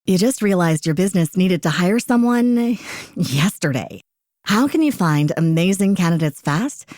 You just realized your business needed to hire someone yesterday. How can you find amazing candidates fast?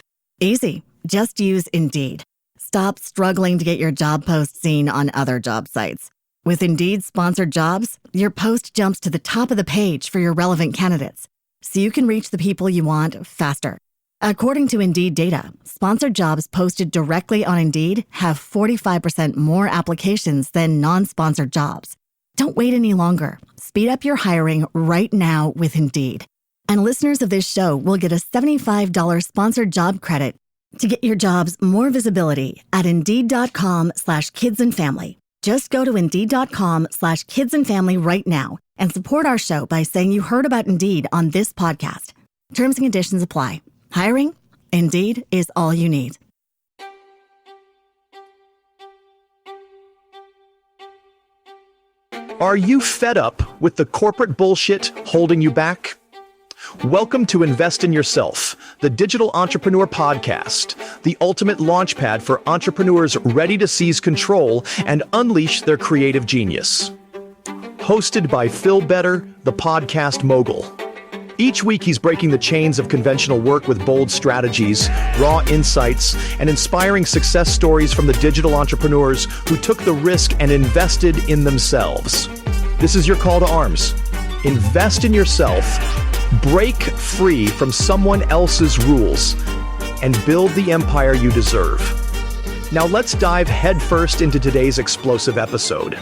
Easy. Just use Indeed. Stop struggling to get your job post seen on other job sites. With Indeed sponsored jobs, your post jumps to the top of the page for your relevant candidates, so you can reach the people you want faster. According to Indeed data, sponsored jobs posted directly on Indeed have 45% more applications than non-sponsored jobs. Don't wait any longer. Speed up your hiring right now with Indeed. And listeners of this show will get a $75 sponsored job credit to get your jobs more visibility at Indeed.com/kidsandfamily. Just go to Indeed.com/kidsandfamily right now and support our show by saying you heard about Indeed on this podcast. Terms and conditions apply. Hiring? Indeed is all you need. Are you fed up with the corporate bullshit holding you back? Welcome to Invest in Yourself, the Digital Entrepreneur Podcast, the ultimate launchpad for entrepreneurs ready to seize control and unleash their creative genius. Hosted by Phil Better, the Podcast Mogul. Each week he's breaking the chains of conventional work with bold strategies, raw insights, and inspiring success stories from the digital entrepreneurs who took the risk and invested in themselves. This is your call to arms. Invest in yourself, break free from someone else's rules, and build the empire you deserve. Now let's dive headfirst into today's explosive episode.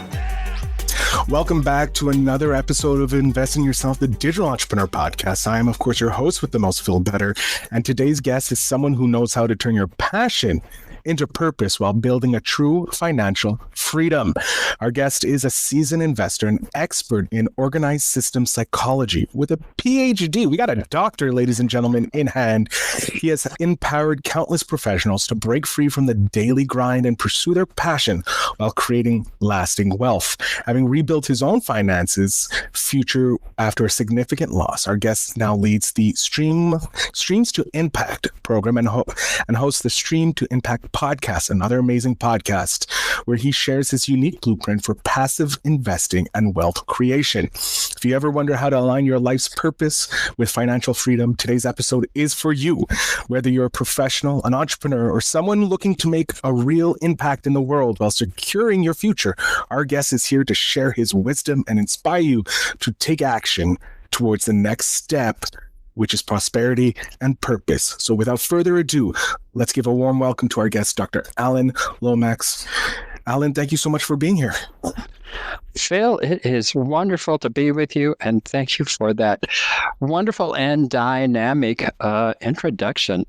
Welcome back to another episode of Invest in Yourself, the Digital Entrepreneur Podcast. I am, of course, your host with the most, Phil Better, and today's guest is someone who knows how to turn your passion into purpose while building a true financial freedom. Our guest is a seasoned investor and expert in organized system psychology with a PhD. We got a doctor, ladies and gentlemen, in hand. He has empowered countless professionals to break free from the daily grind and pursue their passion while creating lasting wealth. Having rebuilt his own finances future after a significant loss, our guest now leads the Streams to Impact program and hosts the Stream to Impact podcast, another amazing podcast where he shares his unique blueprint for passive investing and wealth creation. If you ever wonder how to align your life's purpose with financial freedom, today's episode is for you. Whether you're a professional, an entrepreneur, or someone looking to make a real impact in the world while securing your future, our guest is here to share his wisdom and inspire you to take action towards the next step, which is prosperity and purpose. So without further ado, let's give a warm welcome to our guest, Dr. Alan Lomax. Alan, thank you so much for being here. Phil, it is wonderful to be with you, and thank you for that wonderful and dynamic introduction.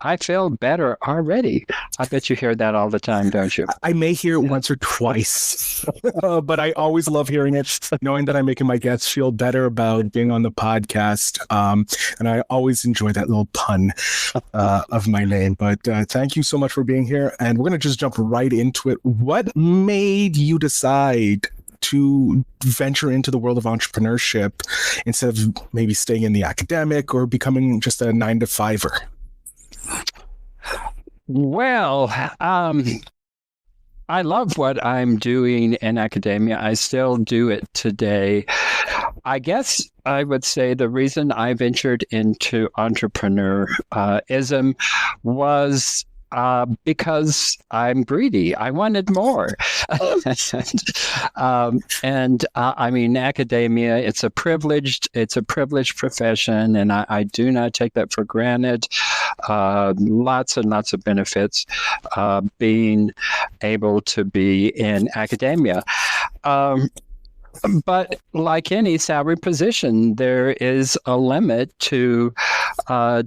I feel better already. I bet you hear that all the time, don't you? I may hear it once or twice, but I always love hearing it, knowing that I'm making my guests feel better about being on the podcast. And I always enjoy that little pun of my name. But thank you so much for being here. And we're going to just jump right into it. What made you decide to venture into the world of entrepreneurship instead of maybe staying in the academic or becoming just a 9-to-5er? Well, I love what I'm doing in academia. I still do it today. I guess I would say the reason I ventured into entrepreneurism was because I'm greedy. I wanted more. I mean, academia, it's a privileged profession, and I do not take that for granted. Lots and lots of benefits being able to be in academia. But like any salary position, there is a limit to the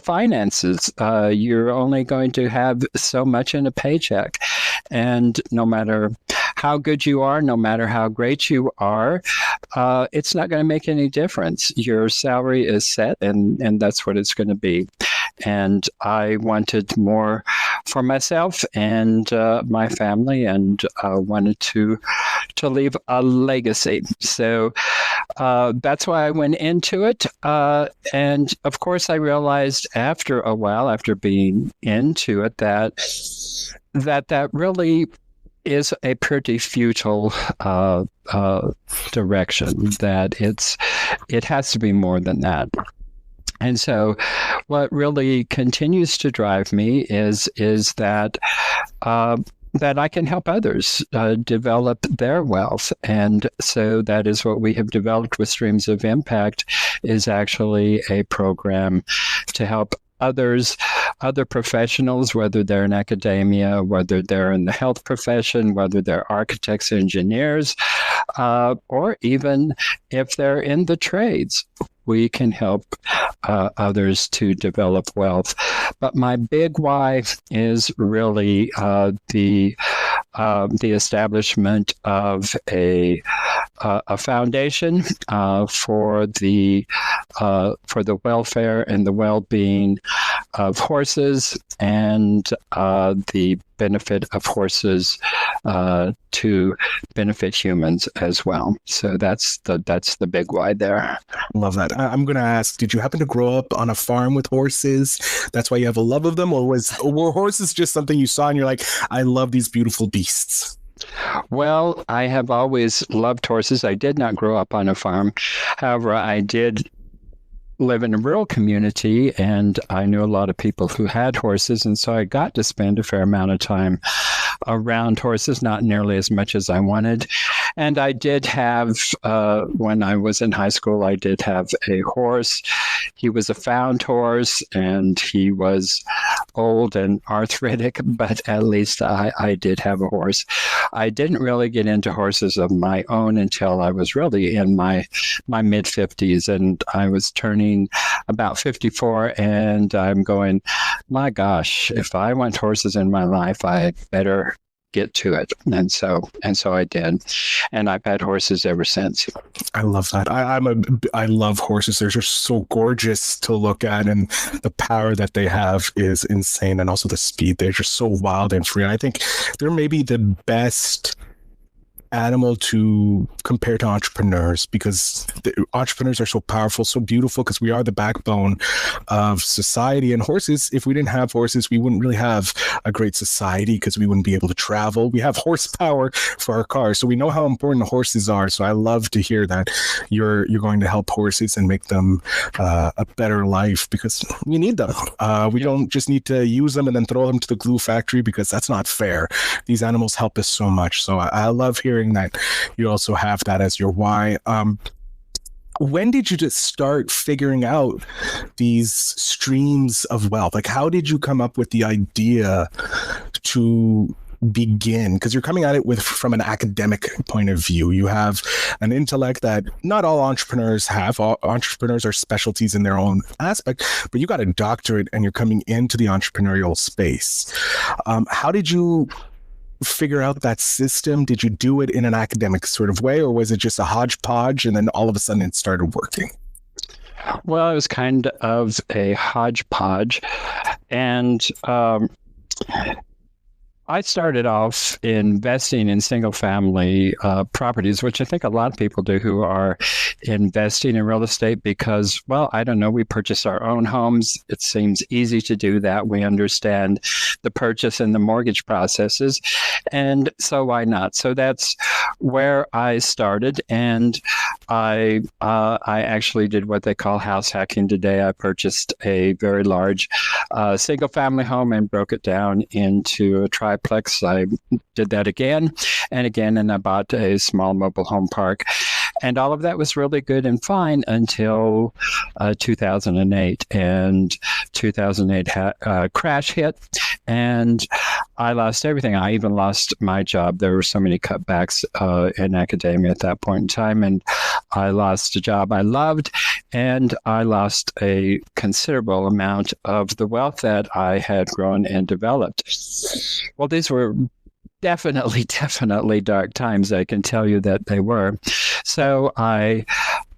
finances. You're only going to have so much in a paycheck. And no matter how good you are, no matter how great you are, it's not going to make any difference. Your salary is set, and that's what it's going to be. And I wanted more for myself and my family, and wanted to leave a legacy. So that's why I went into it. And of course, I realized after a while, after being into it, that really is a pretty futile direction. That it has to be more than that. And so, what really continues to drive me is that that I can help others develop their wealth. And so that is what we have developed with Streams of Impact, is actually a program to help others, other professionals, whether they're in academia, whether they're in the health profession, whether they're architects, engineers, or even if they're in the trades. We can help others to develop wealth. But my big why is really the establishment of a foundation for the welfare and the well-being of horses, and the benefit of horses to benefit humans as well. So that's the big why there. Love that. I'm going to ask, did you happen to grow up on a farm with horses? That's why you have a love of them? Or were horses just something you saw and you're like, I love these beautiful beasts? Well, I have always loved horses. I did not grow up on a farm. However, I did live in a rural community, and I knew a lot of people who had horses, and so I got to spend a fair amount of time around horses, not nearly as much as I wanted. And I did have, when I was in high school, I did have a horse. He was a found horse, and he was old and arthritic, but at least I did have a horse. I didn't really get into horses of my own until I was really in my mid-50s, and I was turning about 54, and I'm going, my gosh, if I want horses in my life, I better get to it. And so I did, and I've had horses ever since. I love that. I love horses. They're just so gorgeous to look at, and the power that they have is insane, and also the speed. They're just so wild and free. And I think they're maybe the best animal to compare to entrepreneurs, because the entrepreneurs are so powerful, so beautiful, because we are the backbone of society. And horses, if we didn't have horses, we wouldn't really have a great society, because we wouldn't be able to travel. We have horsepower for our cars, so we know how important the horses are. So I love to hear that you're going to help horses and make them a better life, because we need them. We don't just need to use them and then throw them to the glue factory, because that's not fair. These animals help us so much. So I love hearing that you also have that as your why. When did you just start figuring out these streams of wealth? Like, how did you come up with the idea to begin? Because you're coming at it from an academic point of view. You have an intellect that not all entrepreneurs have. All entrepreneurs are specialties in their own aspect, but you got a doctorate and you're coming into the entrepreneurial space. How did you figure out that system? Did you do it in an academic sort of way, or was it just a hodgepodge and then all of a sudden it started working? Well, it was kind of a hodgepodge, and I started off investing in single-family properties, which I think a lot of people do who are investing in real estate, because, well, I don't know, we purchase our own homes. It seems easy to do that. We understand the purchase and the mortgage processes, and so why not? So that's where I started, and I actually did what they call house hacking today. I purchased a very large single-family home and broke it down into a triplex. I did that again and again, and I bought a small mobile home park. And all of that was really good and fine until 2008. And 2008 crash hit, and I lost everything. I even lost my job. There were so many cutbacks in academia at that point in time, and I lost a job I loved, and I lost a considerable amount of the wealth that I had grown and developed. Well, these were definitely dark times. I can tell you that they were. So I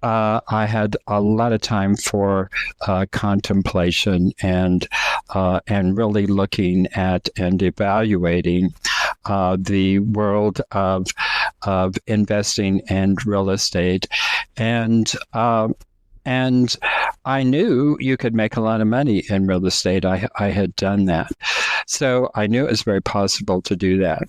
had a lot of time for contemplation and really looking at and evaluating the world of investing and real estate, and I knew you could make a lot of money in real estate. I had done that. So I knew it was very possible to do that.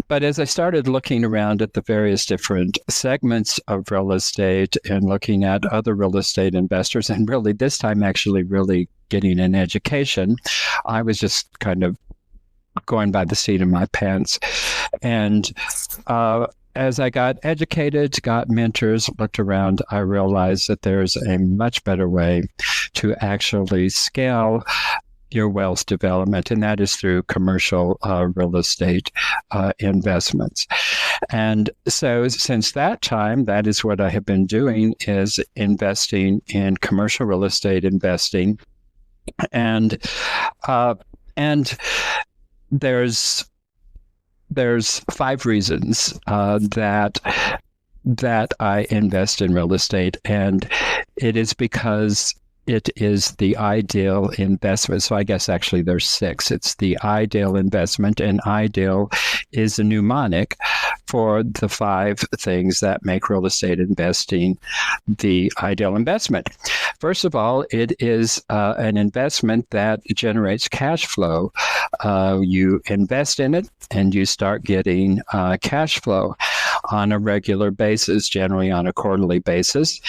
But as I started looking around at the various different segments of real estate and looking at other real estate investors, and really this time actually really getting an education, I was just kind of going by the seat of my pants. And as I got educated, got mentors, looked around, I realized that there's a much better way to actually scale your wealth development, and that is through commercial real estate investments. And so since that time, that is what I have been doing, is investing in commercial real estate investing. And there's 5 reasons that I invest in real estate, and it is because it is the ideal investment. So I guess actually there's 6. It's the ideal investment, and ideal is a mnemonic for the 5 things that make real estate investing the ideal investment. First of all, it is an investment that generates cash flow. You invest in it and you start getting cash flow on a regular basis, generally on a quarterly basis.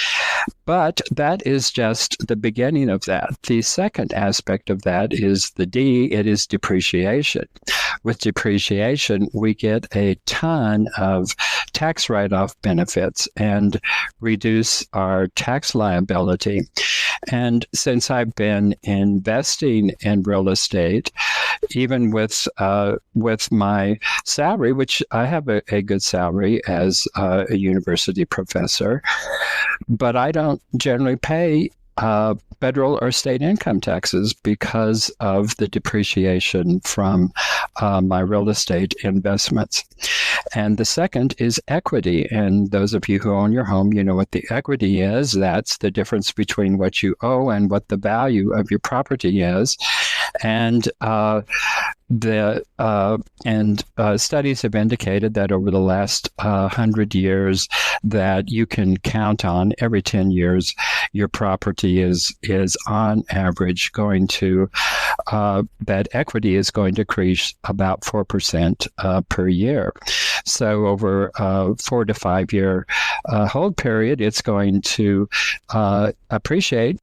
But that is just the beginning of that. The second aspect of that is the D, it is depreciation. With depreciation, we get a ton of tax write-off benefits and reduce our tax liability. And since I've been investing in real estate, even with my salary, which I have a good salary as a university professor, but I don't generally pay federal or state income taxes because of the depreciation from my real estate investments. And the second is equity. And those of you who own your home, you know what the equity is. That's the difference between what you owe and what the value of your property is. And studies have indicated that over the last 100 years, that you can count on every 10 years, your property is on average going to, that equity is going to increase about 4% per year. So over a 4 to 5 year hold period, it's going to appreciate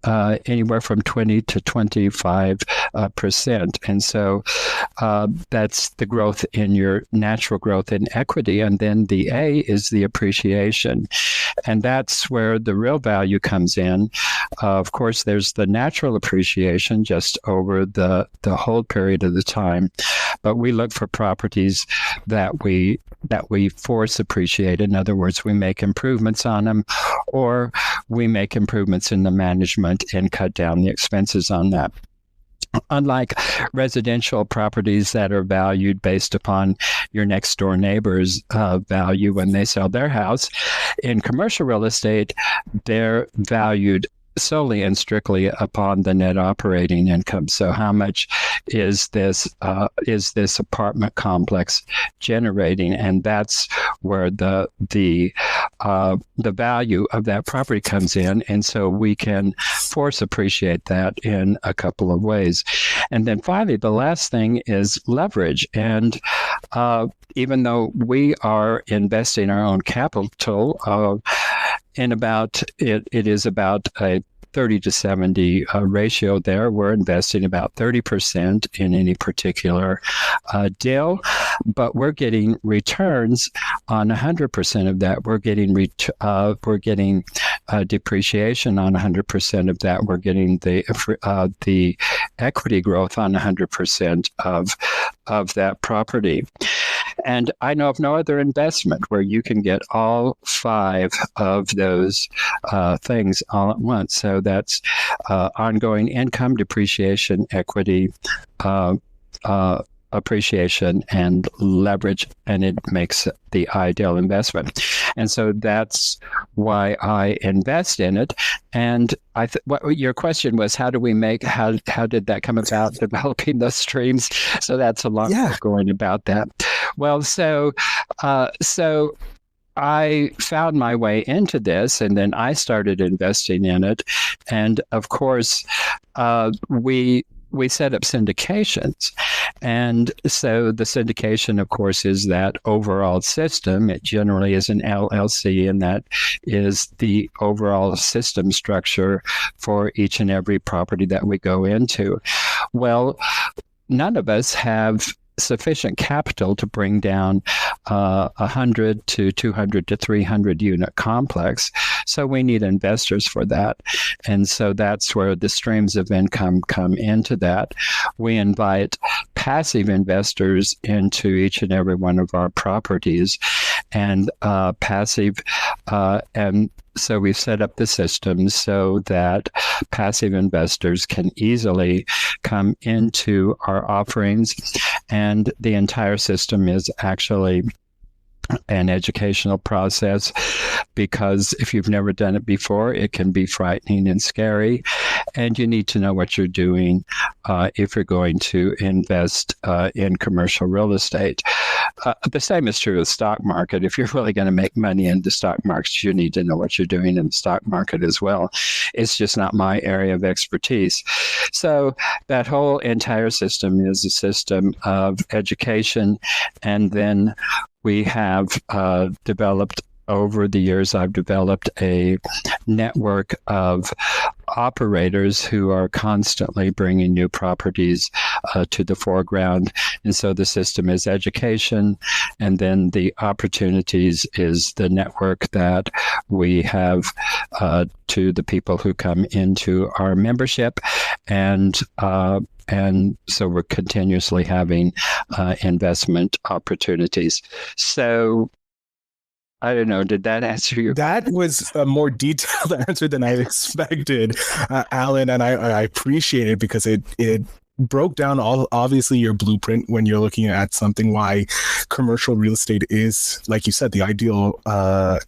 anywhere from 20 to 25%. And so that's the growth in your natural growth in equity. And then the A is the appreciation. And that's where the real value comes in. Of course, there's the natural appreciation just over the whole period of the time. But we look for properties that we force appreciate. In other words, we make improvements on them, or we make improvements in the management and cut down the expenses on that. Unlike residential properties that are valued based upon your next door neighbor's value when they sell their house, in commercial real estate, they're valued solely and strictly upon the net operating income. So how much is this apartment complex generating? And that's where the value of that property comes in. And so we can force appreciate that in a couple of ways. And then finally, the last thing is leverage. And even though we are investing our own capital, it is about a 30 to 70 ratio there. We're investing about 30% in any particular deal, but we're getting returns on 100% of that. We're getting depreciation on 100% of that. We're getting the equity growth on 100% of that property. And I know of no other investment where you can get all 5 of those things all at once. So that's ongoing income, depreciation, equity, appreciation, and leverage, and it makes the ideal investment. And so that's why I invest in it. And what your question was, how did that come about, developing those streams? So that's a long way going about that. Well, so I found my way into this, and then I started investing in it. And of course, we we set up syndications. And so the syndication, of course, is that overall system. It generally is an LLC, and that is the overall system structure for each and every property that we go into. Well, none of us have sufficient capital to bring down 100 to 200 to 300 unit complex. So we need investors for that. And so that's where the streams of income come into that. We invite passive investors into each and every one of our properties, and so we've set up the system so that passive investors can easily come into our offerings. And the entire system is actually an educational process, because if you've never done it before, it can be frightening and scary, and you need to know what you're doing if you're going to invest in commercial real estate. The same is true of the stock market. If you're really going to make money in the stock market, you need to know what you're doing in the stock market as well. It's just not my area of expertise. So that whole entire system is a system of education, and then we have developed, over the years, I've developed a network of operators who are constantly bringing new properties to the foreground. And so the system is education, and then the opportunities is the network that we have to the people who come into our membership. And so we're continuously having investment opportunities. So I don't know. Did that answer your question? That was a more detailed answer than I expected, Alan, and I appreciate it, because it broke down obviously your blueprint when you're looking at something, why commercial real estate is, like you said, the ideal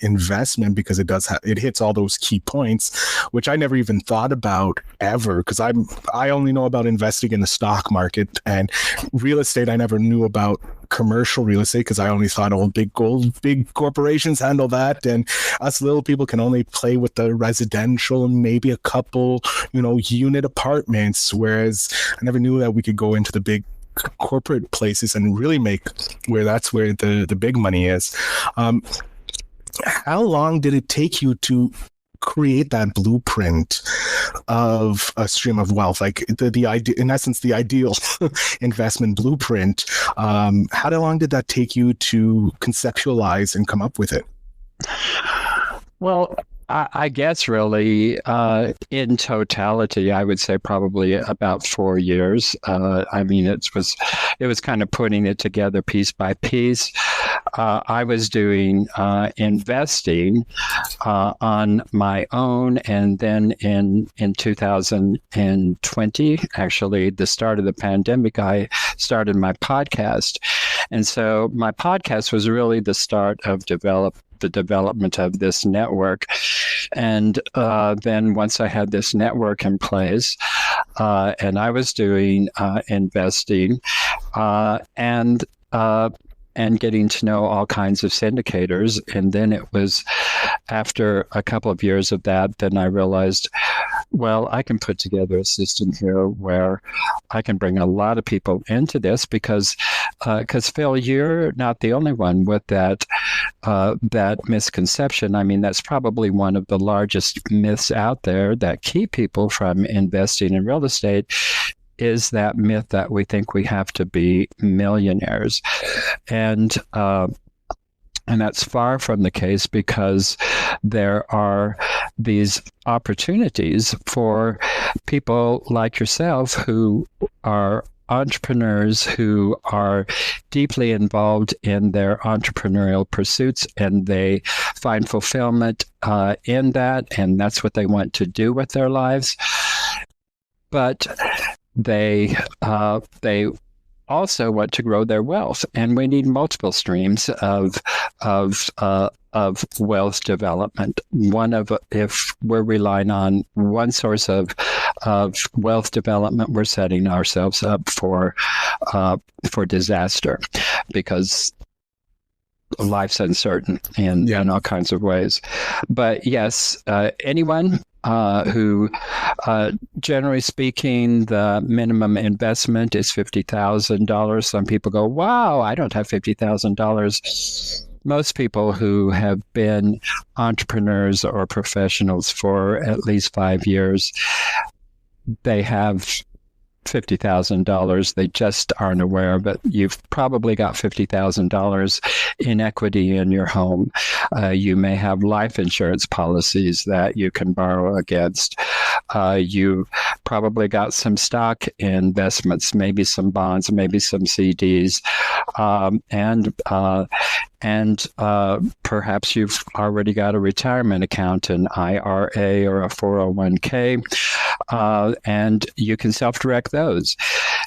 investment, because it hits all those key points, which I never even thought about ever, because I only know about investing in the stock market, and real estate I never knew about. Commercial real estate, because I only thought big corporations handle that, and us little people can only play with the residential and maybe a couple unit apartments, whereas I never knew that we could go into the big corporate places and really make that's where the big money is. How long did it take you to create that blueprint of a stream of wealth, like the idea, in essence, the ideal investment blueprint? How long did that take you to conceptualize and come up with it? Well, I guess really in totality, I would say probably about 4 years. I mean, it was kind of putting it together piece by piece. I was doing investing on my own, and then in 2020, actually the start of the pandemic, I started my podcast. And so my podcast was really the start of the development of this network. And then once I had this network in place, and I was doing investing and getting to know all kinds of syndicators. And then it was after a couple of years of that, then I realized, well, I can put together a system here where I can bring a lot of people into this, because Phil, you're not the only one with that misconception. I mean, that's probably one of the largest myths out there that keep people from investing in real estate, is that myth that we think we have to be millionaires. And that's far from the case, because there are these opportunities for people like yourself who are entrepreneurs, who are deeply involved in their entrepreneurial pursuits, and they find fulfillment in that, and that's what they want to do with their lives. But they also want to grow their wealth, and we need multiple streams of wealth development. If we're relying on one source of wealth development, we're setting ourselves up for disaster, because life's uncertain in all kinds of ways. But yes, anyone who, generally speaking, the minimum investment is $50,000. Some people go, wow, I don't have $50,000. Most people who have been entrepreneurs or professionals for at least 5 years, they have $50,000. They just aren't aware of it. You've probably got $50,000 in equity in your home. You may have life insurance policies that you can borrow against. You've probably got some stock investments, maybe some bonds, maybe some CDs, and perhaps you've already got a retirement account, an IRA or a 401k, and you can self-direct those.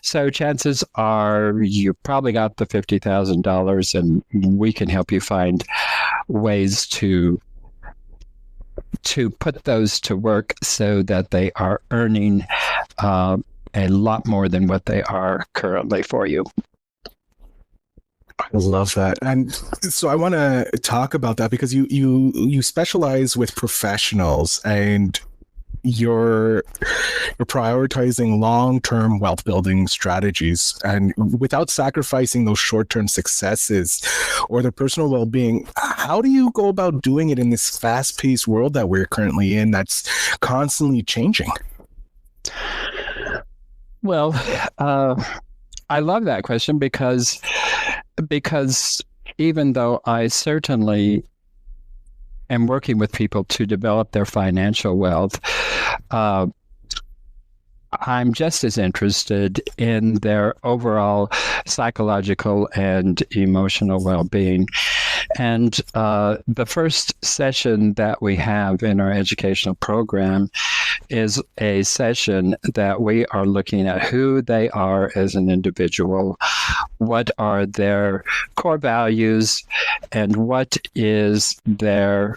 So chances are you probably got the $50,000, and we can help you find ways to put those to work so that they are earning a lot more than what they are currently for you. I love that. And so I want to talk about that because you specialize with professionals, and you're prioritizing long-term wealth building strategies, and without sacrificing those short-term successes or their personal well-being. How do you go about doing it in this fast-paced world that we're currently in that's constantly changing? Well, I love that question because even though I certainly am working with people to develop their financial wealth, I'm just as interested in their overall psychological and emotional well-being. And the first session that we have in our educational program is a session that we are looking at who they are as an individual, what are their core values, and what is their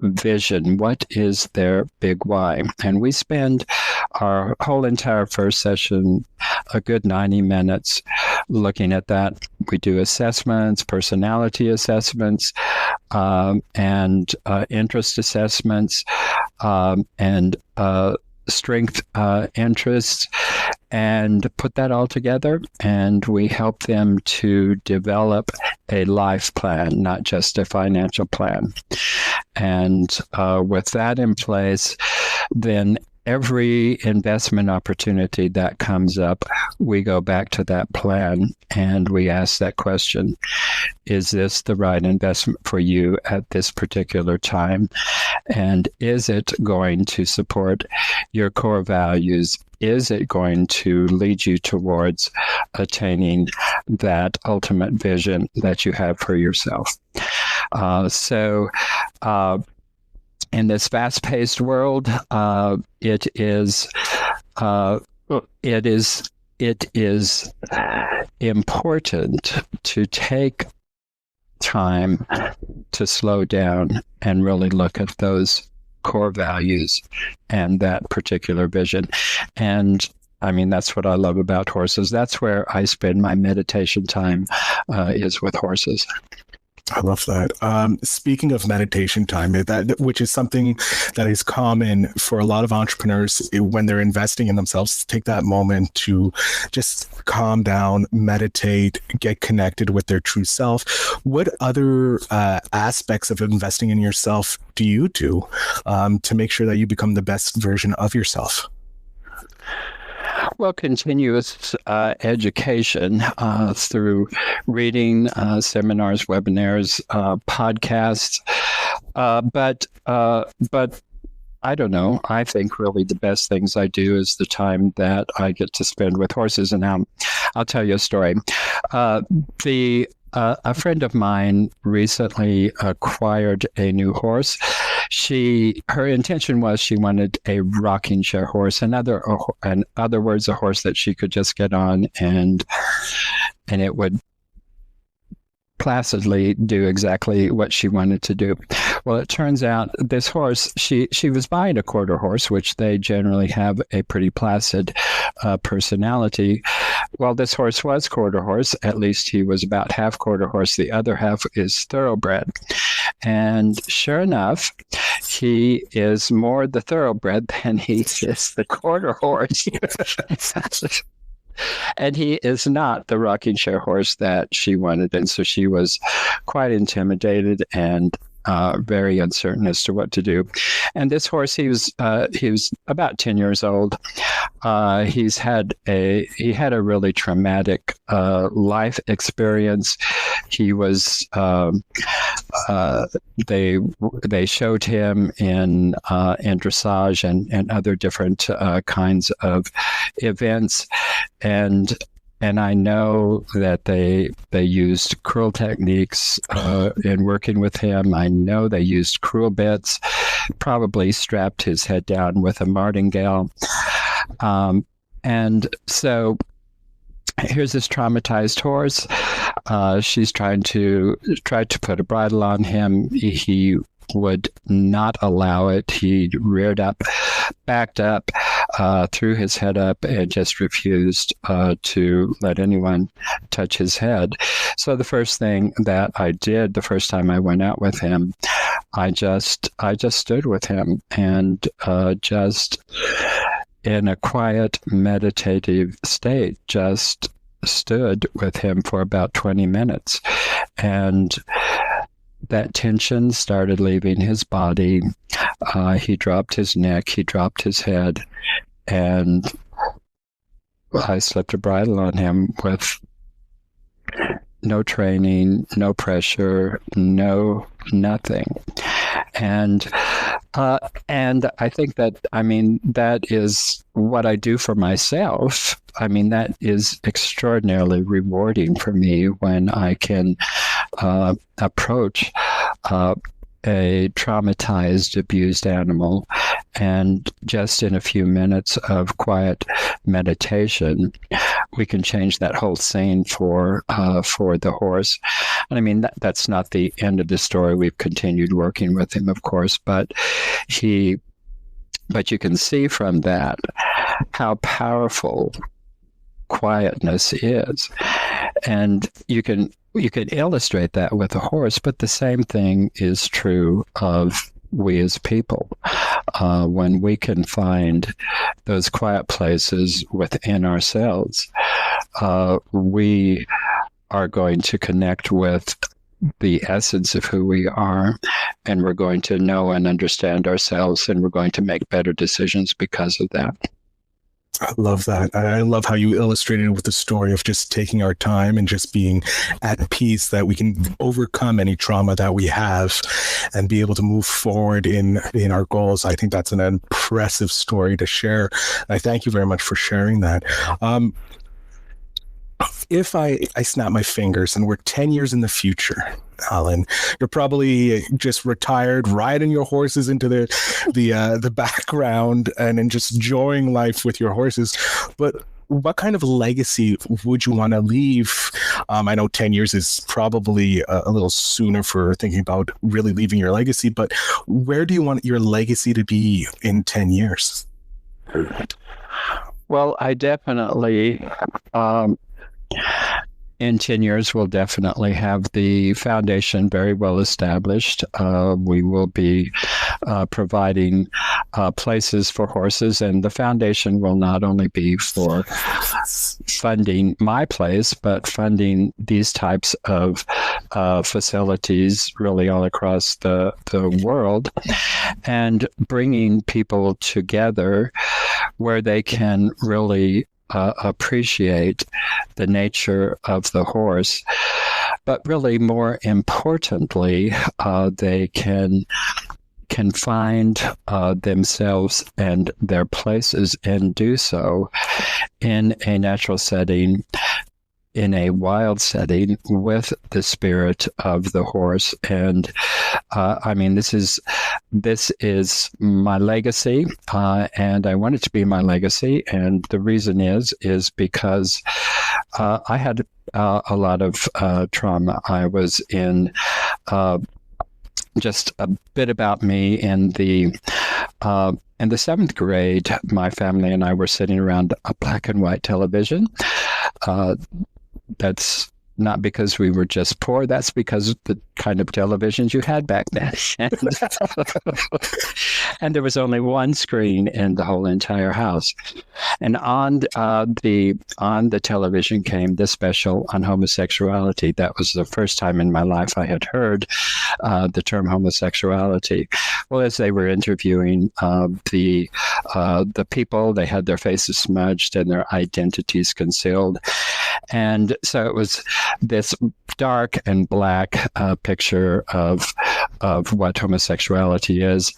vision, what is their big why. And we spend our whole entire first session, a good 90 minutes, looking at that. We do assessments, personality assessments, and interest assessments, and strength interests, and put that all together, and we help them to develop a life plan, not just a financial plan. And with that in place, then every investment opportunity that comes up, we go back to that plan and we ask that question: is this the right investment for you at this particular time? And is it going to support your core values? Is it going to lead you towards attaining that ultimate vision that you have for yourself? In this fast-paced world, it is important to take time to slow down and really look at those core values and that particular vision. And I mean, that's what I love about horses. That's where I spend my meditation time, is with horses. I love that. Speaking of meditation time, which is something that is common for a lot of entrepreneurs when they're investing in themselves, to take that moment to just calm down, meditate, get connected with their true self. What other aspects of investing in yourself do you do to make sure that you become the best version of yourself? Well, continuous education through reading, seminars, webinars, podcasts, but I don't know. I think really the best things I do is the time that I get to spend with horses. And I'll tell you a story. A friend of mine recently acquired a new horse. Her intention was she wanted a rocking chair horse, in other words, a horse that she could just get on and it would placidly do exactly what she wanted to do. Well, it turns out this horse, she was buying a quarter horse, which they generally have a pretty placid personality. Well, this horse was quarter horse. At least he was about half quarter horse. The other half is thoroughbred. And sure enough, he is more the thoroughbred than he is the quarter horse. And he is not the rocking chair horse that she wanted. And so she was quite intimidated and very uncertain as to what to do. And this horse, he was about 10 years old. He had a really traumatic life experience. He was they showed him in dressage and other different kinds of events, and I know that they used cruel techniques in working with him. I know they used cruel bits, probably strapped his head down with a martingale. And so here's this traumatized horse. She's tried to put a bridle on him. He would not allow it. He reared up, backed up, threw his head up, and just refused to let anyone touch his head. So the first thing that I did the first time I went out with him, I just stood with him and just in a quiet meditative state, just stood with him for about 20 minutes. And that tension started leaving his body. He dropped his neck, he dropped his head, and I slipped a bridle on him with no training, no pressure, nothing. And I think that is what I do for myself. That is extraordinarily rewarding for me when I can approach a traumatized, abused animal, and just in a few minutes of quiet meditation, we can change that whole scene for the horse. And that's not the end of the story. We've continued working with him, of course, but you can see from that how powerful quietness is. And you can illustrate that with a horse, but the same thing is true of we as people. When we can find those quiet places within ourselves, we are going to connect with the essence of who we are, and we're going to know and understand ourselves, and we're going to make better decisions because of that. I love that. I love how you illustrated it with the story of just taking our time and just being at peace, that we can overcome any trauma that we have and be able to move forward in our goals. I think that's an impressive story to share. I thank you very much for sharing that. If I snap my fingers and we're 10 years in the future, Alan, you're probably just retired, riding your horses into the background and just enjoying life with your horses. But what kind of legacy would you want to leave? I know 10 years is probably a little sooner for thinking about really leaving your legacy, but where do you want your legacy to be in 10 years? Well, I definitely... in 10 years, we'll definitely have the foundation very well established. We will be providing places for horses, and the foundation will not only be for funding my place, but funding these types of facilities really all across the world, and bringing people together where they can really appreciate the nature of the horse, but really more importantly, they can find themselves and their places and do so in a natural setting, in a wild setting, with the spirit of the horse. And this is my legacy, and I want it to be my legacy. And the reason is because I had a lot of trauma. I was in just a bit about me in the 7th grade. My family and I were sitting around a black and white television. That's not because we were just poor. That's because of the kind of televisions you had back then. And there was only one screen in the whole entire house. And on the television came this special on homosexuality. That was the first time in my life I had heard the term homosexuality. Well, as they were interviewing the people, they had their faces smudged and their identities concealed. And so it was this dark and black picture of what homosexuality is.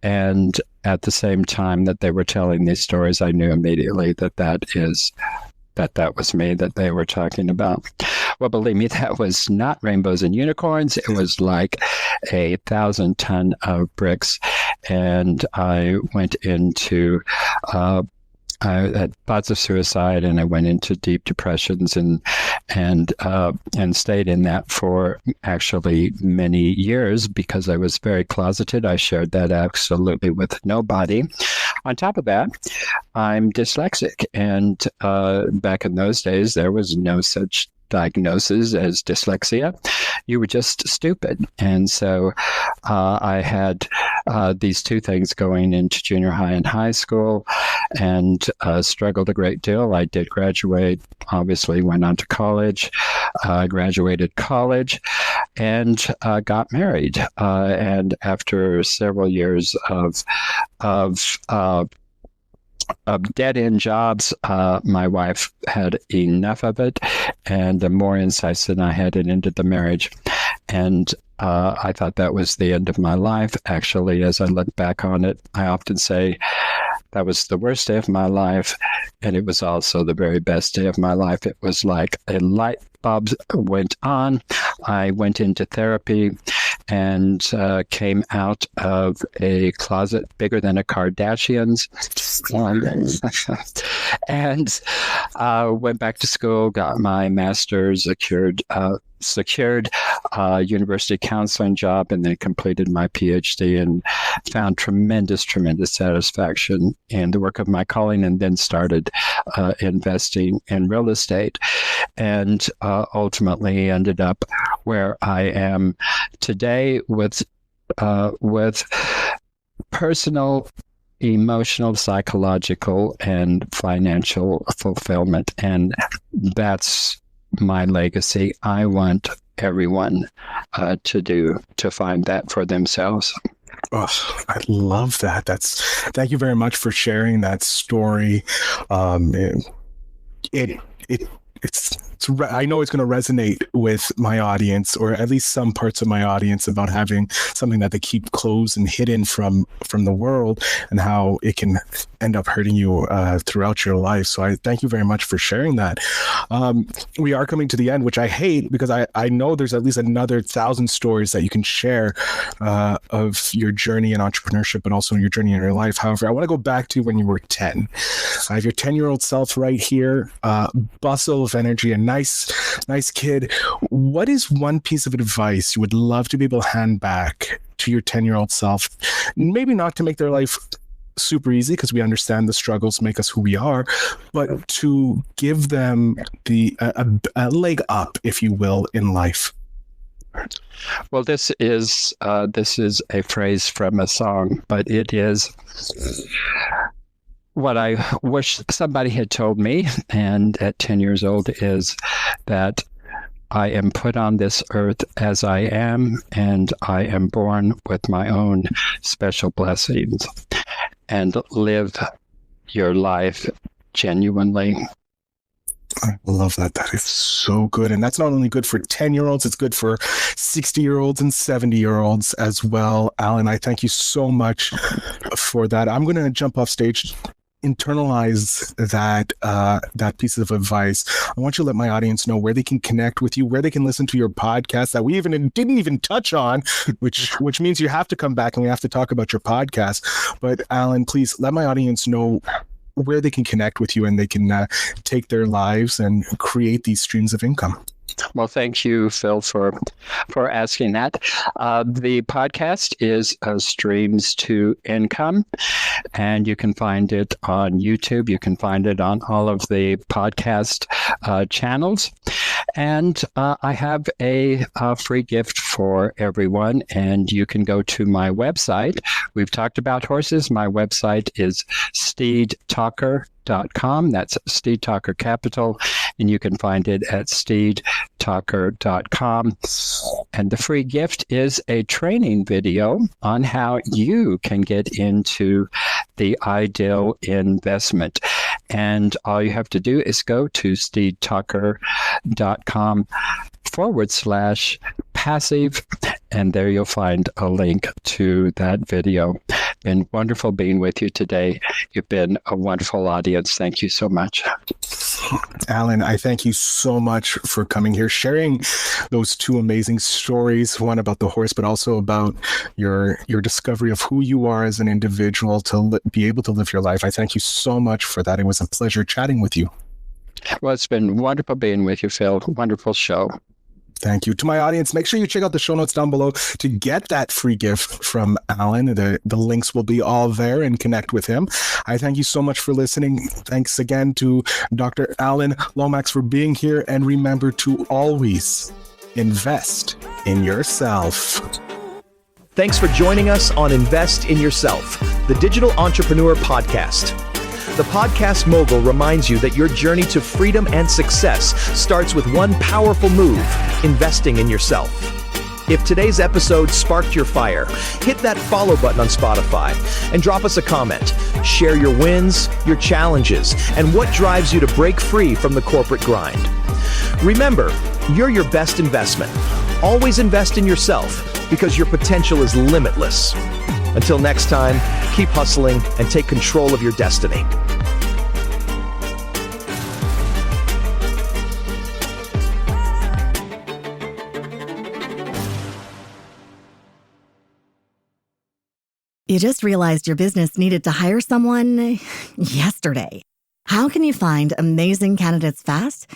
And at the same time that they were telling these stories, I knew immediately that was me that they were talking about. Well, believe me, that was not rainbows and unicorns. It was like 1,000 ton of bricks. And I went into I had thoughts of suicide, and I went into deep depressions and stayed in that for actually many years because I was very closeted. I shared that absolutely with nobody. On top of that, I'm dyslexic, and back in those days, there was no such diagnosis as dyslexia. You were just stupid. And so I had these two things going into junior high and high school, and struggled a great deal. I did graduate, obviously went on to college, graduated college, and got married. And after several years of dead-end jobs, my wife had enough of it, and more insights than I had, and ended the marriage. And I thought that was the end of my life. Actually, as I look back on it, I often say that was the worst day of my life, and it was also the very best day of my life. It was like a light bulb went on. I went into therapy and came out of a closet bigger than a Kardashian's, and went back to school, got my master's, secured a university counseling job, and then completed my PhD, and found tremendous satisfaction in the work of my calling, and then started investing in real estate, and ultimately ended up where I am today with personal, emotional, psychological, and financial fulfillment. And that's my legacy. I want everyone to find that for themselves. Oh, I love that. Thank you very much for sharing that story. I know it's going to resonate with my audience, or at least some parts of my audience, about having something that they keep closed and hidden from the world, and how it can end up hurting you throughout your life. So I thank you very much for sharing that. We are coming to the end, which I hate, because I know there's at least another 1,000 stories that you can share of your journey in entrepreneurship, and also your journey in your life. However, I want to go back to when you were 10. I have your 10-year-old self right here, bustle of energy, a nice kid. What is one piece of advice you would love to be able to hand back to your 10-year-old self? Maybe not to make their life super easy, because we understand the struggles make us who we are, but to give them a leg up, if you will, in life. Well, this is a phrase from a song, but it is what I wish somebody had told me, and at 10 years old, is that I am put on this earth as I am, and I am born with my own special blessings, and live your life genuinely. I love that. That is so good. And that's not only good for 10-year-olds, it's good for 60-year-olds and 70-year-olds as well. Alan, I thank you so much for that. I'm going to jump off stage, internalize that piece of advice. I want you to let my audience know where they can connect with you, where they can listen to your podcast that we didn't even touch on, which means you have to come back and we have to talk about your podcast. But Alan, please let my audience know where they can connect with you, and they can take their lives and create these streams of income. Well, thank you, Phil, for asking that. The podcast is Streams to Income, and you can find it on YouTube. You can find it on all of the podcast channels. And I have a free gift for everyone, and you can go to my website. We've talked about horses. My website is steedtalker.com. That's Steed Talker Capital, and you can find it at steedtalker.com. And the free gift is a training video on how you can get into the ideal investment. And all you have to do is go to steedtalker.com/passive, and there you'll find a link to that video. Been wonderful being with you today. You've been a wonderful audience. Thank you so much. Alan, I thank you so much for coming here, sharing those two amazing stories, one about the horse, but also about your discovery of who you are as an individual to be able to live your life. I thank you so much for that. It was a pleasure chatting with you. Well, it's been wonderful being with you, Phil. Wonderful show. Thank you. To my audience, make sure you check out the show notes down below to get that free gift from Alan. The links will be all there, and connect with him. I thank you so much for listening. Thanks again to Dr. Alan Lomax for being here. And remember to always invest in yourself. Thanks for joining us on Invest in Yourself, the Digital Entrepreneur Podcast. The Podcast Mogul reminds you that your journey to freedom and success starts with one powerful move: investing in yourself. If today's episode sparked your fire, hit that follow button on Spotify and drop us a comment. Share your wins, your challenges, and what drives you to break free from the corporate grind. Remember, you're your best investment. Always invest in yourself, because your potential is limitless. Until next time, keep hustling and take control of your destiny. You just realized your business needed to hire someone yesterday. How can you find amazing candidates fast?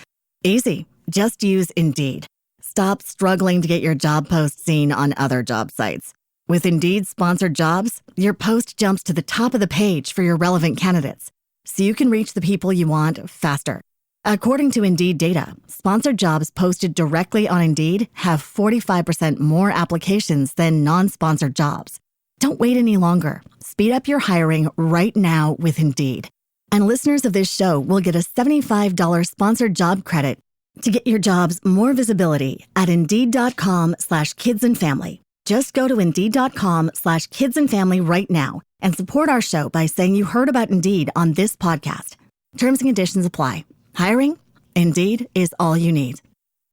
Easy. Just use Indeed. Stop struggling to get your job post seen on other job sites. With Indeed sponsored jobs, your post jumps to the top of the page for your relevant candidates, so you can reach the people you want faster. According to Indeed data, sponsored jobs posted directly on Indeed have 45% more applications than non-sponsored jobs. Don't wait any longer. Speed up your hiring right now with Indeed. And listeners of this show will get a $75 sponsored job credit to get your jobs more visibility at Indeed.com/kidsandfamily. Just go to Indeed.com/kidsandfamily right now and support our show by saying you heard about Indeed on this podcast. Terms and conditions apply. Hiring? Indeed is all you need.